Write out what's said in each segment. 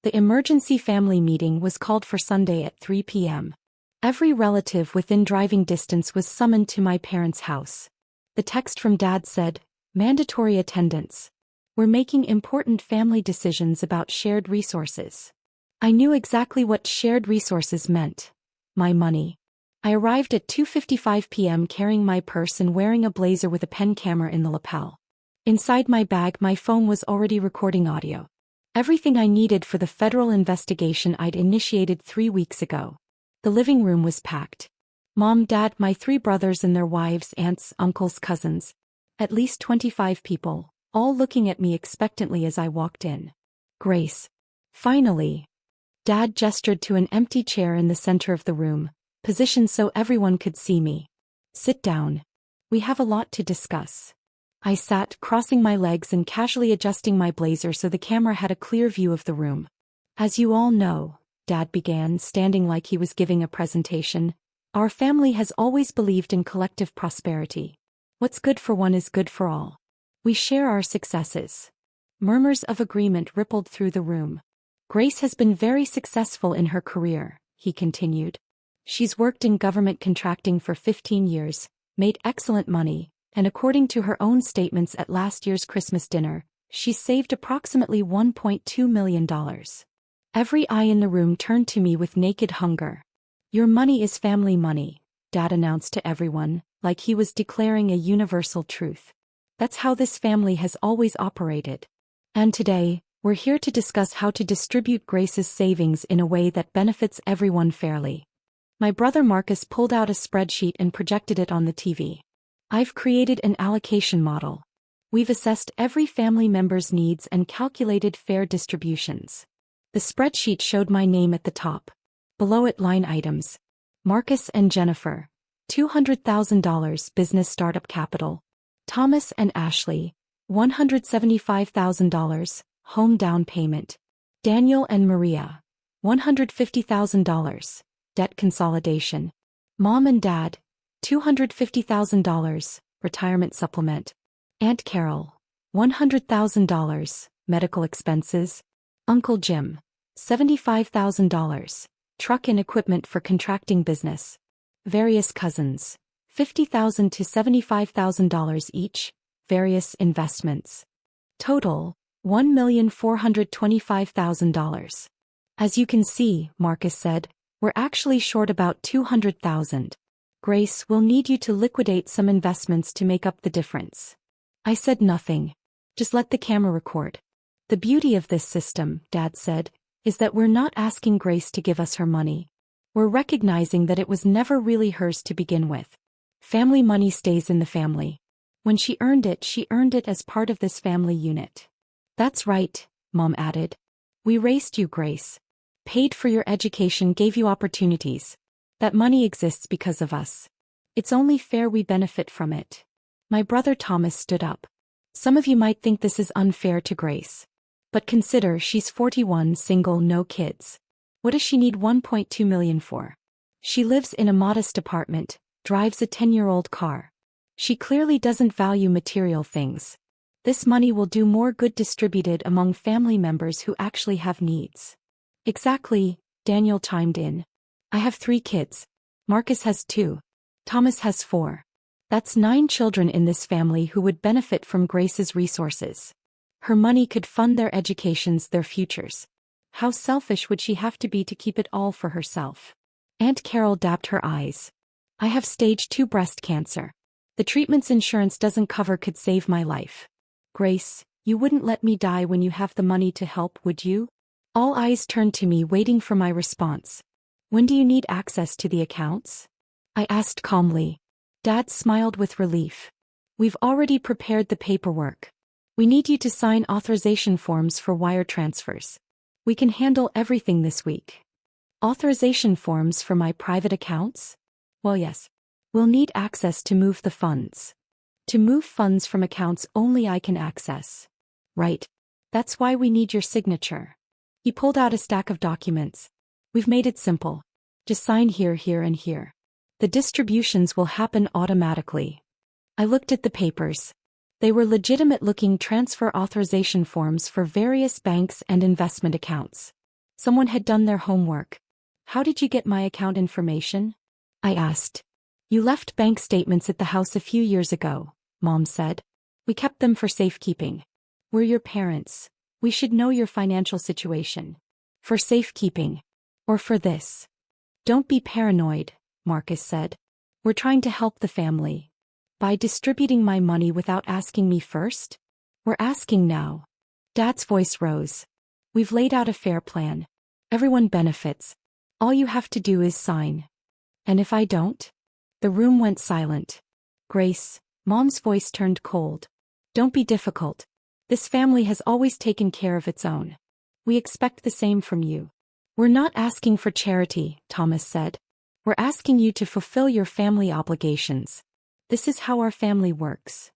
The emergency family meeting was called for Sunday at 3 p.m. Every relative within driving distance was summoned to my parents' house. The text from Dad said, "Mandatory attendance. We're making important family decisions about shared resources." I knew exactly what shared resources meant. My money. I arrived at 2:55 p.m. carrying my purse and wearing a blazer with a pen camera in the lapel. Inside my bag, my phone was already recording audio. Everything I needed for the federal investigation I'd initiated 3 weeks ago. The living room was packed. Mom, Dad, my 3 brothers and their wives, aunts, uncles, cousins. At least 25 people, all looking at me expectantly as I walked in. "Grace." Finally. Dad gestured to an empty chair in the center of the room, positioned so everyone could see me. "Sit down. We have a lot to discuss." I sat, crossing my legs and casually adjusting my blazer so the camera had a clear view of the room. "As you all know," Dad began, standing like he was giving a presentation, "our family has always believed in collective prosperity. What's good for one is good for all. We share our successes." Murmurs of agreement rippled through the room. "Grace has been very successful in her career," he continued. "She's worked in government contracting for 15 years, made excellent money, and according to her own statements at last year's Christmas dinner, she's saved approximately $1.2 million. Every eye in the room turned to me with naked hunger. "Your money is family money," Dad announced to everyone, like he was declaring a universal truth. "That's how this family has always operated. And today, we're here to discuss how to distribute Grace's savings in a way that benefits everyone fairly." My brother Marcus pulled out a spreadsheet and projected it on the TV. "I've created an allocation model. We've assessed every family member's needs and calculated fair distributions." The spreadsheet showed my name at the top. Below it, line items. Marcus and Jennifer, $200,000 business startup capital. Thomas and Ashley, $175,000 home down payment. Daniel and Maria, $150,000 debt consolidation. Mom and Dad, $250,000 retirement supplement. Aunt Carol, $100,000 medical expenses. Uncle Jim, $75,000 truck and equipment for contracting business. Various cousins, $50,000 to $75,000 each, various investments. Total, $1,425,000. "As you can see," Marcus said, "we're actually short about $200,000. Grace, we'll need you to liquidate some investments to make up the difference." I said nothing. "Just let the camera record." "The beauty of this system," Dad said, "is that we're not asking Grace to give us her money. We're recognizing that it was never really hers to begin with. Family money stays in the family. When she earned it as part of this family unit." "That's right," Mom added. "We raised you, Grace. Paid for your education, gave you opportunities. That money exists because of us. It's only fair we benefit from it." My brother Thomas stood up. "Some of you might think this is unfair to Grace. But consider, she's 41, single, no kids. What does she need $1.2 million for? She lives in a modest apartment, drives a 10-year-old car. She clearly doesn't value material things. This money will do more good distributed among family members who actually have needs." "Exactly," Daniel chimed in. "I have 3 kids. Marcus has 2. Thomas has 4. That's 9 children in this family who would benefit from Grace's resources. Her money could fund their educations, their futures. How selfish would she have to be to keep it all for herself?" Aunt Carol dabbed her eyes. "I have stage 2 breast cancer. The treatments insurance doesn't cover could save my life. Grace, you wouldn't let me die when you have the money to help, would you?" All eyes turned to me, waiting for my response. "When do you need access to the accounts?" I asked calmly. Dad smiled with relief. "We've already prepared the paperwork. We need you to sign authorization forms for wire transfers. We can handle everything this week." "Authorization forms for my private accounts?" "Well, yes. We'll need access to move the funds. To move funds from accounts only I can access." "Right. That's why we need your signature." He pulled out a stack of documents. "We've made it simple. Just sign here, here, and here. The distributions will happen automatically." I looked at the papers. They were legitimate-looking transfer authorization forms for various banks and investment accounts. Someone had done their homework. How did you get my account information? I asked. You left bank statements at the house a few years ago, Mom said. We kept them for safekeeping. We're your parents. We should know your financial situation. For safekeeping. Or for this. Don't be paranoid, Marcus said. We're trying to help the family. By distributing my money without asking me first? We're asking now. Dad's voice rose. We've laid out a fair plan. Everyone benefits. All you have to do is sign. And if I don't? The room went silent. Grace, Mom's voice turned cold. Don't be difficult. This family has always taken care of its own. We expect the same from you. We're not asking for charity, Thomas said. We're asking you to fulfill your family obligations. This is how our family works.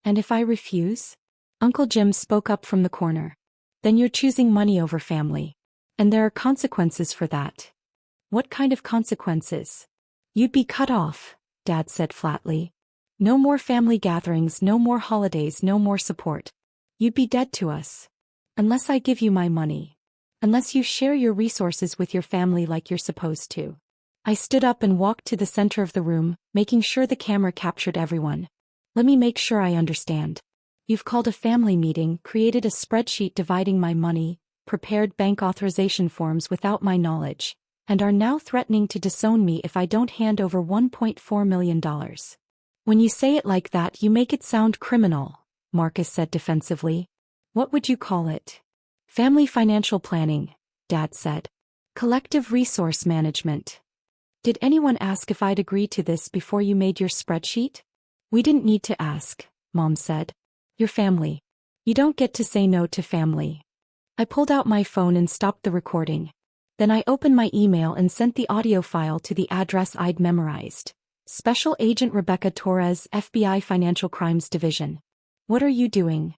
And if I refuse? Uncle Jim spoke up from the corner. Then you're choosing money over family. And there are consequences for that. What kind of consequences? You'd be cut off, Dad said flatly. No more family gatherings, no more holidays, no more support. You'd be dead to us. Unless I give you my money. Unless you share your resources with your family like you're supposed to. I stood up and walked to the center of the room, making sure the camera captured everyone. Let me make sure I understand. You've called a family meeting, created a spreadsheet dividing my money, prepared bank authorization forms without my knowledge, and are now threatening to disown me if I don't hand over $1.4 million. When you say it like that, you make it sound criminal, Marcus said defensively. What would you call it? Family financial planning, Dad said. Collective resource management. Did anyone ask if I'd agree to this before you made your spreadsheet? We didn't need to ask, Mom said. Your family. You don't get to say no to family. I pulled out my phone and stopped the recording. Then I opened my email and sent the audio file to the address I'd memorized. Special Agent Rebecca Torres, FBI Financial Crimes Division. What are you doing?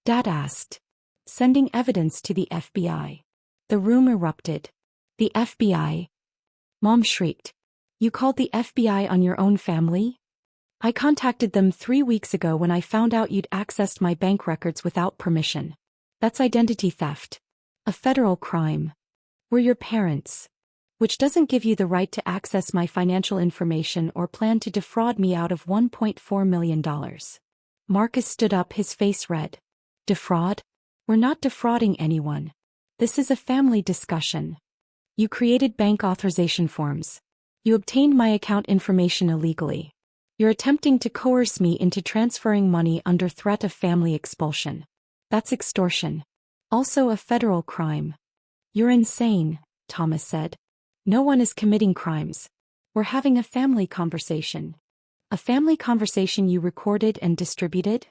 Dad asked. Sending evidence to the FBI. The room erupted. The FBI? Mom shrieked. You called the FBI on your own family? I contacted them 3 weeks ago when I found out you'd accessed my bank records without permission. That's identity theft. A federal crime. We're your parents. Which doesn't give you the right to access my financial information or plan to defraud me out of $1.4 million. Marcus stood up, his face red. Defraud? We're not defrauding anyone. This is a family discussion. You created bank authorization forms. You obtained my account information illegally. You're attempting to coerce me into transferring money under threat of family expulsion. That's extortion. Also a federal crime. You're insane, Thomas said. No one is committing crimes. We're having a family conversation. A family conversation you recorded and distributed?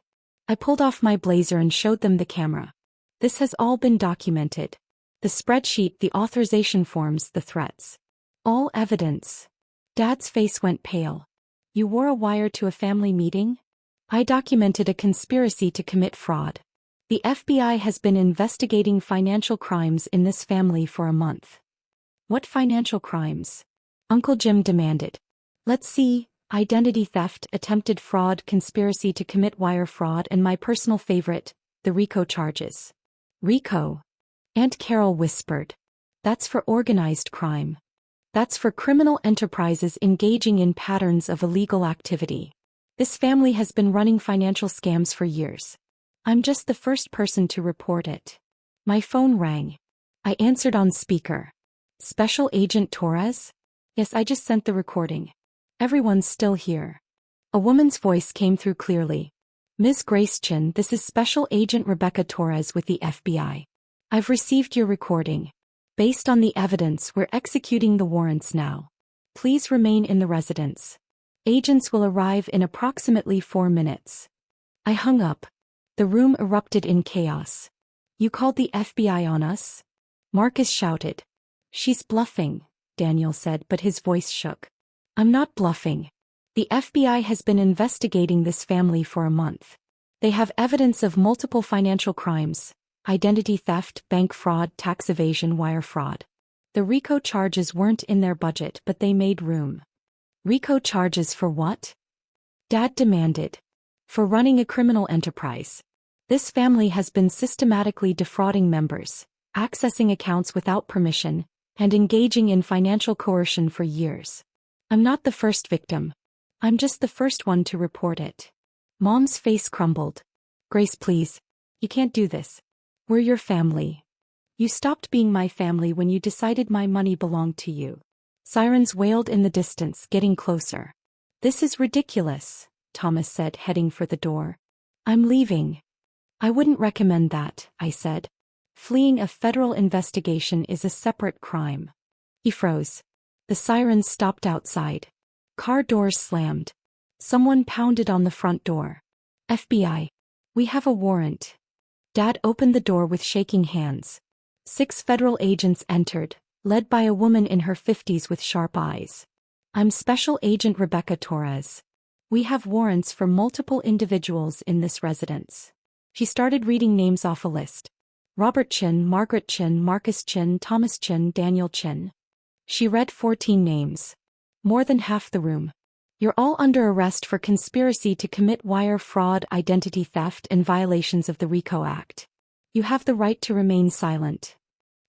I pulled off my blazer and showed them the camera. This has all been documented. The spreadsheet, the authorization forms, the threats. All evidence. Dad's face went pale. You wore a wire to a family meeting? I documented a conspiracy to commit fraud. The FBI has been investigating financial crimes in this family for a month. What financial crimes? Uncle Jim demanded. Let's see, identity theft, attempted fraud, conspiracy to commit wire fraud, and my personal favorite, the RICO charges. RICO? Aunt Carol whispered. That's for organized crime. That's for criminal enterprises engaging in patterns of illegal activity. This family has been running financial scams for years. I'm just the first person to report it. My phone rang. I answered on speaker. Special Agent Torres? Yes, I just sent the recording. Everyone's still here. A woman's voice came through clearly. Ms. Grace Chin, this is Special Agent Rebecca Torres with the FBI. I've received your recording. Based on the evidence, we're executing the warrants now. Please remain in the residence. Agents will arrive in approximately 4 minutes. I hung up. The room erupted in chaos. You called the FBI on us? Marcus shouted. She's bluffing, Daniel said, but his voice shook. I'm not bluffing. The FBI has been investigating this family for a month. They have evidence of multiple financial crimes. Identity theft, bank fraud, tax evasion, wire fraud. The RICO charges weren't in their budget, but they made room. RICO charges for what? Dad demanded. For running a criminal enterprise. This family has been systematically defrauding members, accessing accounts without permission, and engaging in financial coercion for years. I'm not the first victim. I'm just the first one to report it. Mom's face crumbled. Grace, please. You can't do this. We're your family. You stopped being my family when you decided my money belonged to you. Sirens wailed in the distance, getting closer. This is ridiculous, Thomas said, heading for the door. I'm leaving. I wouldn't recommend that, I said. Fleeing a federal investigation is a separate crime. He froze. The sirens stopped outside. Car doors slammed. Someone pounded on the front door. FBI. We have a warrant. Dad opened the door with shaking hands. 6 federal agents entered, led by a woman in her 50s with sharp eyes. I'm Special Agent Rebecca Torres. We have warrants for multiple individuals in this residence. She started reading names off a list. Robert Chin, Margaret Chin, Marcus Chin, Thomas Chin, Daniel Chin. She read 14 names. More than half the room. You're all under arrest for conspiracy to commit wire fraud, identity theft, and violations of the RICO Act. You have the right to remain silent.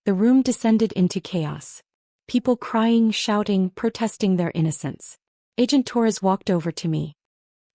The room descended into chaos. People crying, shouting, protesting their innocence. Agent Torres walked over to me.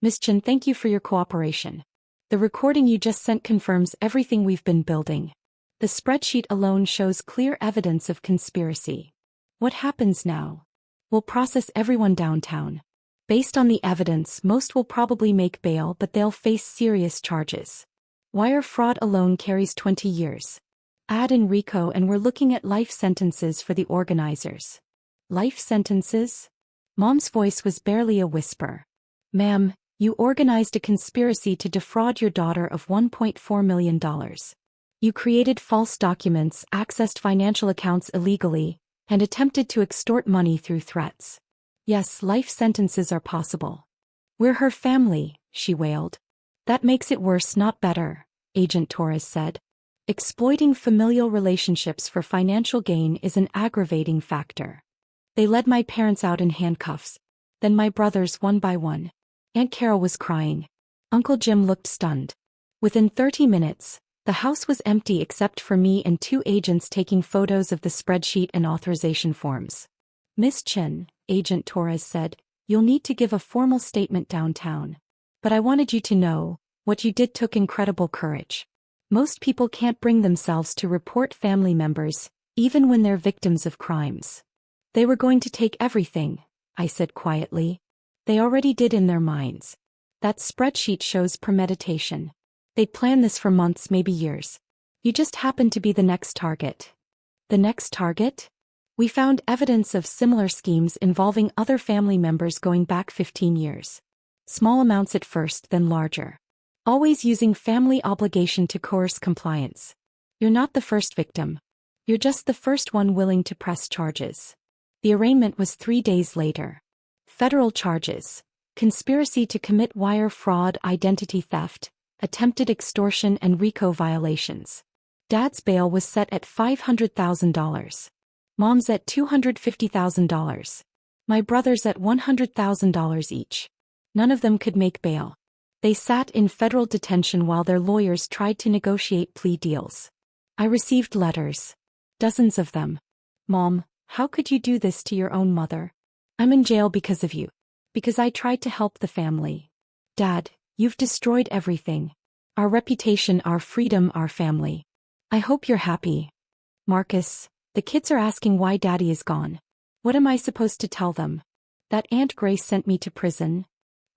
Miss Chin, thank you for your cooperation. The recording you just sent confirms everything we've been building. The spreadsheet alone shows clear evidence of conspiracy. What happens now? We'll process everyone downtown. Based on the evidence, most will probably make bail, but they'll face serious charges. Wire fraud alone carries 20 years. Add in RICO and we're looking at life sentences for the organizers. Life sentences? Mom's voice was barely a whisper. Ma'am, you organized a conspiracy to defraud your daughter of $1.4 million. You created false documents, accessed financial accounts illegally, and attempted to extort money through threats. Yes, life sentences are possible. We're her family, she wailed. That makes it worse, not better, Agent Torres said. Exploiting familial relationships for financial gain is an aggravating factor. They led my parents out in handcuffs, then my brothers one by one. Aunt Carol was crying. Uncle Jim looked stunned. Within 30 minutes, the house was empty except for me and 2 agents taking photos of the spreadsheet and authorization forms. Miss Chin, Agent Torres said, you'll need to give a formal statement downtown. But I wanted you to know, what you did took incredible courage. Most people can't bring themselves to report family members, even when they're victims of crimes. They were going to take everything, I said quietly. They already did in their minds. That spreadsheet shows premeditation. They'd planned this for months, maybe years. You just happened to be the next target. The next target? We found evidence of similar schemes involving other family members going back 15 years. Small amounts at first, then larger. Always using family obligation to coerce compliance. You're not the first victim. You're just the first one willing to press charges. The arraignment was 3 days later. Federal charges: conspiracy to commit wire fraud, identity theft, attempted extortion, and RICO violations. Dad's bail was set at $500,000. Mom's at $250,000. My brothers at $100,000 each. None of them could make bail. They sat in federal detention while their lawyers tried to negotiate plea deals. I received letters. Dozens of them. Mom, how could you do this to your own mother? I'm in jail because of you. Because I tried to help the family. Dad, you've destroyed everything. Our reputation, our freedom, our family. I hope you're happy. Marcus, the kids are asking why Daddy is gone. What am I supposed to tell them? That Aunt Grace sent me to prison?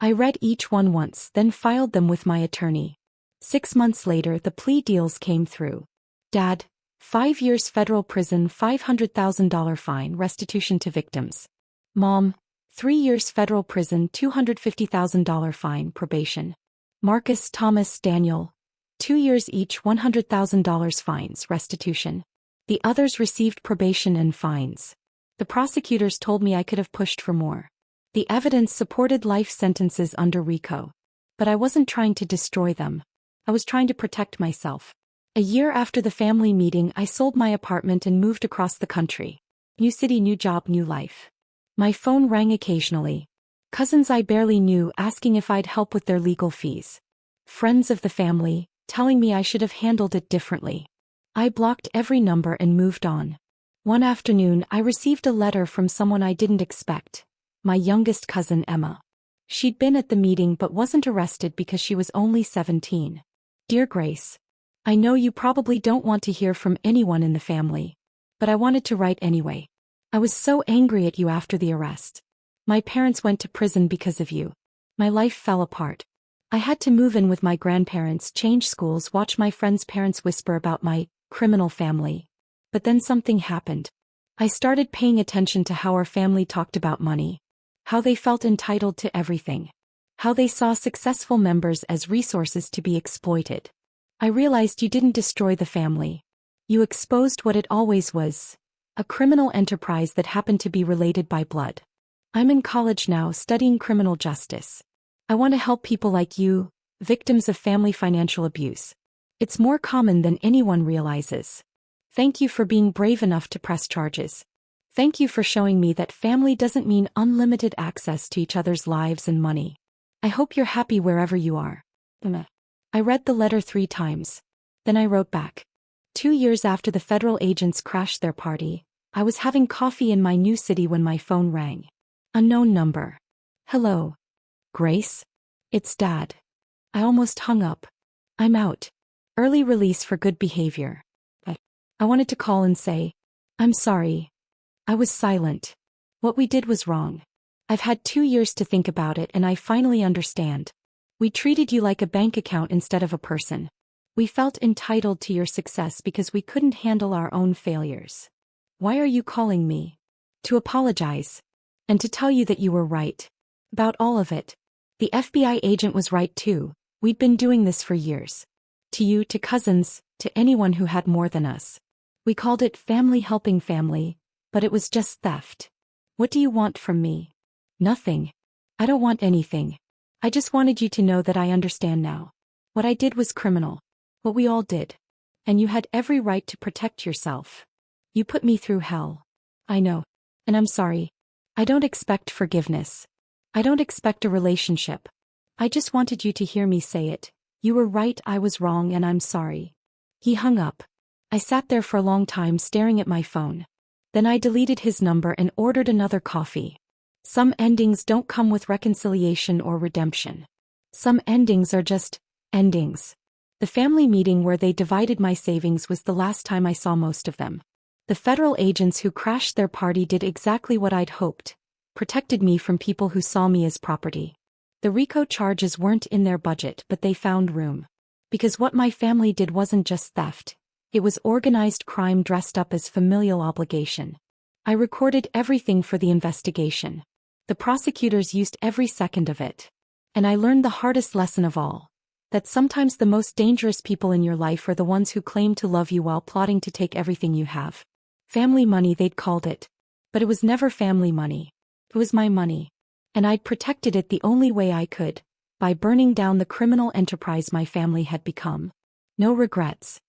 I read each one once, then filed them with my attorney. 6 months later, the plea deals came through. Dad, 5 years federal prison, $500,000 fine, restitution to victims. Mom, 3 years federal prison, $250,000 fine, probation. Marcus, Thomas, Daniel, 2 years each, $100,000 fines, restitution. The others received probation and fines. The prosecutors told me I could have pushed for more. The evidence supported life sentences under RICO. But I wasn't trying to destroy them. I was trying to protect myself. A year after the family meeting, I sold my apartment and moved across the country. New city, new job, new life. My phone rang occasionally. Cousins I barely knew asking if I'd help with their legal fees. Friends of the family, telling me I should have handled it differently. I blocked every number and moved on. One afternoon, I received a letter from someone I didn't expect. My youngest cousin Emma. She'd been at the meeting but wasn't arrested because she was only 17. Dear Grace, I know you probably don't want to hear from anyone in the family, but I wanted to write anyway. I was so angry at you after the arrest. My parents went to prison because of you. My life fell apart. I had to move in with my grandparents, change schools, watch my friends' parents whisper about my criminal family. But then something happened. I started paying attention to how our family talked about money. How they felt entitled to everything. How they saw successful members as resources to be exploited. I realized you didn't destroy the family. You exposed what it always was. A criminal enterprise that happened to be related by blood. I'm in college now studying criminal justice. I want to help people like you, victims of family financial abuse. It's more common than anyone realizes. Thank you for being brave enough to press charges. Thank you for showing me that family doesn't mean unlimited access to each other's lives and money. I hope you're happy wherever you are. I read the letter 3 times. Then I wrote back. 2 years after the federal agents crashed their party, I was having coffee in my new city when my phone rang. Unknown number. Hello. Grace? It's Dad. I almost hung up. I'm out. Early release for good behavior. I wanted to call and say, I'm sorry. I was silent. What we did was wrong. I've had 2 years to think about it and I finally understand. We treated you like a bank account instead of a person. We felt entitled to your success because we couldn't handle our own failures. Why are you calling me? To apologize. And to tell you that you were right. About all of it. The FBI agent was right too. We'd been doing this for years. To you, to cousins, to anyone who had more than us. We called it family helping family, but it was just theft. What do you want from me? Nothing. I don't want anything. I just wanted you to know that I understand now. What I did was criminal. What we all did. And you had every right to protect yourself. You put me through hell. I know. And I'm sorry. I don't expect forgiveness. I don't expect a relationship. I just wanted you to hear me say it. You were right, I was wrong, and I'm sorry. He hung up. I sat there for a long time staring at my phone. Then I deleted his number and ordered another coffee. Some endings don't come with reconciliation or redemption. Some endings are just endings. The family meeting where they divided my savings was the last time I saw most of them. The federal agents who crashed their party did exactly what I'd hoped. Protected me from people who saw me as property. The RICO charges weren't in their budget, but they found room. Because what my family did wasn't just theft. It was organized crime dressed up as familial obligation. I recorded everything for the investigation. The prosecutors used every second of it. And I learned the hardest lesson of all. That sometimes the most dangerous people in your life are the ones who claim to love you while plotting to take everything you have. Family money, they'd called it. But it was never family money. It was my money. And I'd protected it the only way I could, by burning down the criminal enterprise my family had become. No regrets.